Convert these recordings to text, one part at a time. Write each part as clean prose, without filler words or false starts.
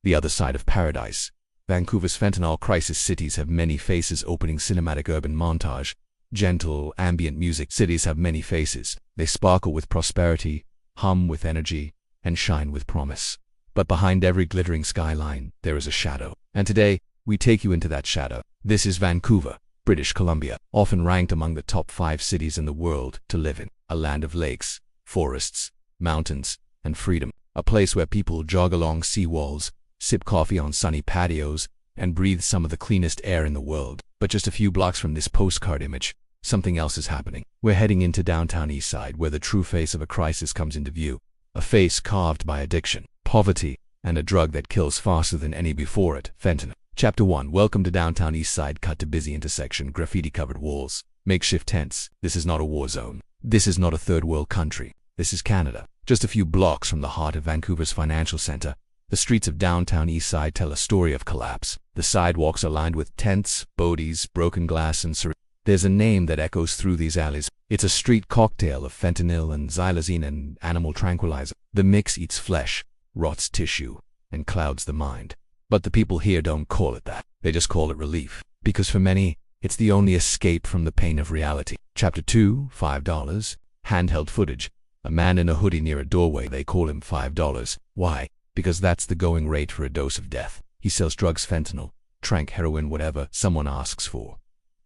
the other side of paradise. Vancouver's fentanyl crisis. Cities have many faces. Opening cinematic urban montage. Gentle, ambient music. Cities have many faces. They sparkle with prosperity, hum with energy, and shine with promise. But behind every glittering skyline, there is a shadow. And today, we take you into that shadow. This is Vancouver, British Columbia, often ranked among the top 5 cities in the world to live in. A land of lakes, forests, mountains, and freedom. A place where people jog along seawalls, sip coffee on sunny patios, and breathe some of the cleanest air in the world. But just a few blocks from this postcard image, something else is happening. We're heading into Downtown Eastside, where the true face of a crisis comes into view. A face carved by addiction, poverty, and a drug that kills faster than any before it, fentanyl. Chapter 1. Welcome to Downtown Eastside. Cut to busy intersection, graffiti-covered walls, makeshift tents. This is not a war zone. This is not a third world country. This is Canada. Just a few blocks from the heart of Vancouver's financial center, the streets of Downtown Eastside tell a story of collapse. The sidewalks are lined with tents, bodies, broken glass, and there's a name that echoes through these alleys. It's a street cocktail of fentanyl and xylazine and animal tranquilizer. The mix eats flesh, rots tissue, and clouds the mind. But the people here don't call it that. They just call it relief. Because for many, it's the only escape from the pain of reality. Chapter 2, $5. Handheld footage. A man in a hoodie near a doorway. They call him $5. Why? Because that's the going rate for a dose of death. He sells drugs, fentanyl, Tranq, heroin, whatever someone asks for.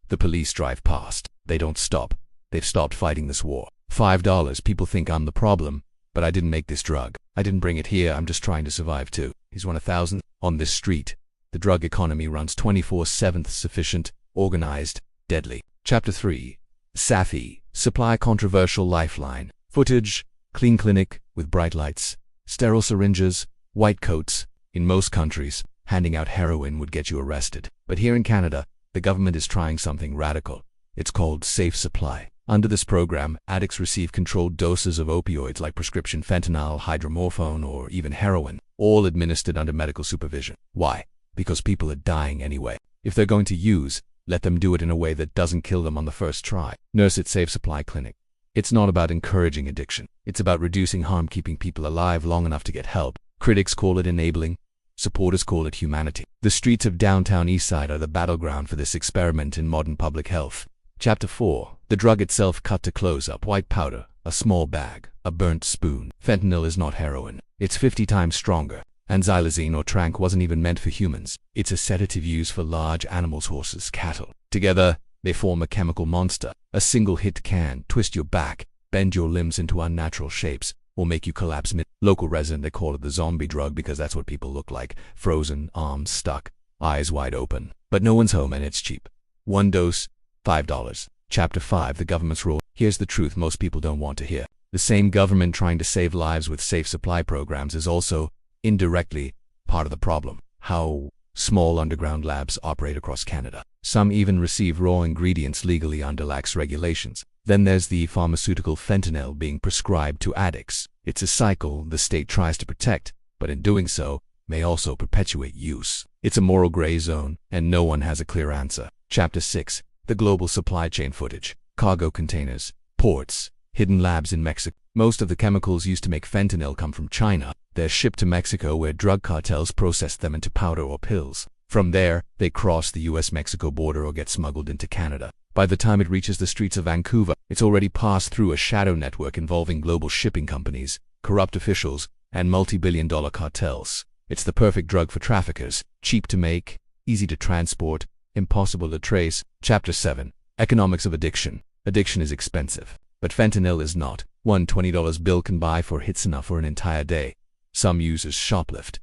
The police drive past. They don't stop. They've stopped fighting this war. $5. People think I'm the problem, but I didn't make this drug. I didn't bring it here. I'm just trying to survive too. He's 1,000. On this street, the drug economy runs 24/7. Sufficient, organized, deadly. Chapter 3. Safi. Supply. Controversial lifeline. Footage. Clean clinic with bright lights. Sterile syringes. White coats. In most countries, handing out heroin would get you arrested. But here in Canada, the government is trying something radical. It's called Safe Supply. Under this program, addicts receive controlled doses of opioids like prescription fentanyl, hydromorphone, or even heroin, all administered under medical supervision. Why? Because people are dying anyway. If they're going to use, let them do it in a way that doesn't kill them on the first try. Nurse at Safe Supply Clinic. It's not about encouraging addiction. It's about reducing harm, keeping people alive long enough to get help. Critics call it enabling. Supporters call it humanity. The streets of Downtown Eastside are the battleground for this experiment in modern public health. Chapter 4. The drug itself. Cut to close-up. White powder, a small bag, a burnt spoon. Fentanyl is not heroin. It's 50 times stronger. And xylazine or Tranq wasn't even meant for humans. It's a sedative used for large animals, horses, cattle. Together, they form a chemical monster. A single hit can twist your back, bend your limbs into unnatural shapes, or make you collapse mid. Local resident, they call it the zombie drug because that's what people look like. Frozen, arms stuck, eyes wide open. But no one's home and it's cheap. One dose, $5. Chapter 5. The government's role. Here's the truth most people don't want to hear. The same government trying to save lives with safe supply programs is also, indirectly, part of the problem. How small underground labs operate across Canada. Some even receive raw ingredients legally under lax regulations. Then there's the pharmaceutical fentanyl being prescribed to addicts. It's a cycle the state tries to protect, but in doing so, may also perpetuate use. It's a moral gray zone, and no one has a clear answer. Chapter 6. The global supply chain footage. Cargo containers, ports, hidden labs in Mexico. Most of the chemicals used to make fentanyl come from China. They're shipped to Mexico where drug cartels process them into powder or pills. From there, they cross the US-Mexico border or get smuggled into Canada. By the time it reaches the streets of Vancouver, it's already passed through a shadow network involving global shipping companies, corrupt officials, and multi-billion-dollar cartels. It's the perfect drug for traffickers. Cheap to make, easy to transport, impossible to trace. Chapter 7. Economics of addiction. Addiction is expensive, but fentanyl is not. One $20 bill can buy 4 hits enough for an entire day. Some users shoplift.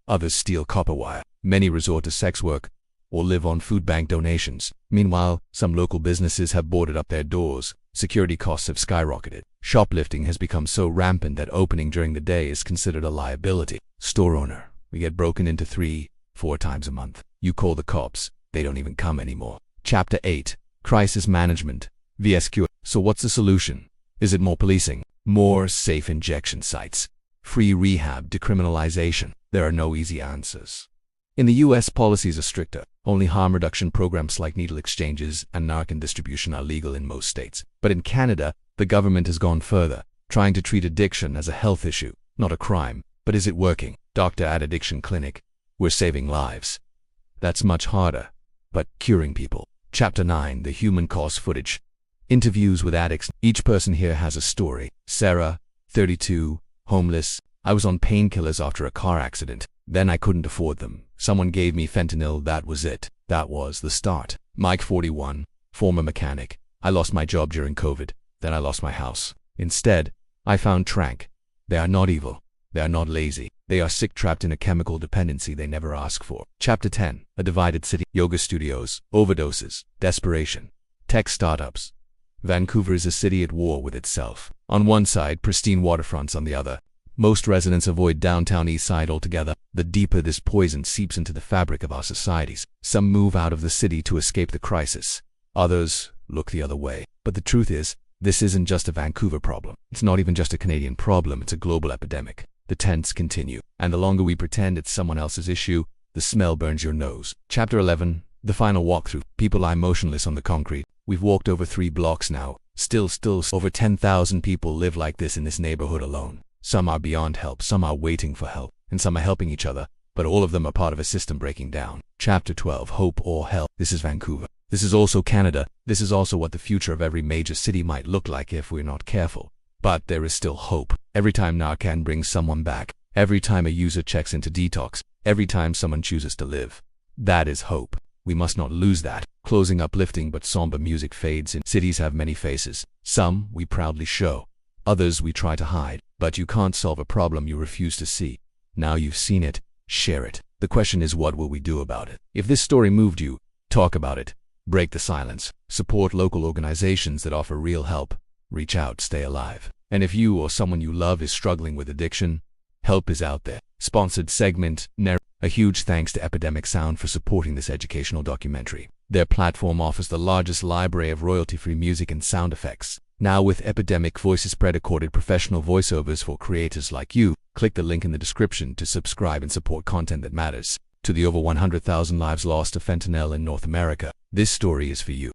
Others steal copper wire. Many resort to sex work or live on food bank donations. Meanwhile, some local businesses have boarded up their doors. Security costs have skyrocketed. Shoplifting has become so rampant that opening during the day is considered a liability. Store owner. We get broken into 3-4 times a month. You call the cops. They don't even come anymore. Chapter 8. Crisis Management. VSQ. So what's the solution? Is it more policing? More safe injection sites? Free rehab? Decriminalization? There are no easy answers. In the US, policies are stricter. Only harm reduction programs like needle exchanges and Narcan distribution are legal in most states. But in Canada, the government has gone further, trying to treat addiction as a health issue, not a crime. But is it working? Doctor at addiction clinic. We're saving lives. That's much harder, but curing people. Chapter 9, The Human Cost Footage. Interviews with addicts. Each person here has a story. Sarah, 32, homeless. I was on painkillers after a car accident. Then I couldn't afford them. Someone gave me fentanyl, that was it. That was the start. Mike, 41, former mechanic. I lost my job during COVID. Then I lost my house. Instead, I found Tranq. They are not evil. They are not lazy. They are sick, trapped in a chemical dependency they never asked for. Chapter 10, A Divided City. Yoga studios, overdoses, desperation, tech startups. Vancouver is a city at war with itself. On one side, pristine waterfronts. On the other, most residents avoid Downtown Eastside altogether. The deeper this poison seeps into the fabric of our societies. Some move out of the city to escape the crisis. Others look the other way. But the truth is, this isn't just a Vancouver problem. It's not even just a Canadian problem. It's a global epidemic. The tents continue, and the longer we pretend it's someone else's issue, the smell burns your nose. Chapter 11, The Final Walkthrough. People lie motionless on the concrete. We've walked over 3 blocks now. Still, over 10,000 people live like this in this neighborhood alone. Some are beyond help, some are waiting for help, and some are helping each other, but all of them are part of a system breaking down. Chapter 12, Hope or Hell. This is Vancouver. This is also Canada. This is also what the future of every major city might look like if we're not careful. But there is still hope. Every time Narcan brings someone back, every time a user checks into detox, every time someone chooses to live. That is hope. We must not lose that. Closing uplifting but somber music fades in. Cities have many faces. Some we proudly show. Others we try to hide. But you can't solve a problem you refuse to see. Now you've seen it, share it. The question is, what will we do about it? If this story moved you, talk about it. Break the silence. Support local organizations that offer real help. Reach out, stay alive. And if you or someone you love is struggling with addiction, help is out there. Sponsored segment. A huge thanks to Epidemic Sound for supporting this educational documentary. Their platform offers the largest library of royalty-free music and sound effects. Now with Epidemic Voices pre-recorded professional voiceovers for creators like you. Click the link in the description to subscribe and support content that matters. To the over 100,000 lives lost to fentanyl in North America, this story is for you.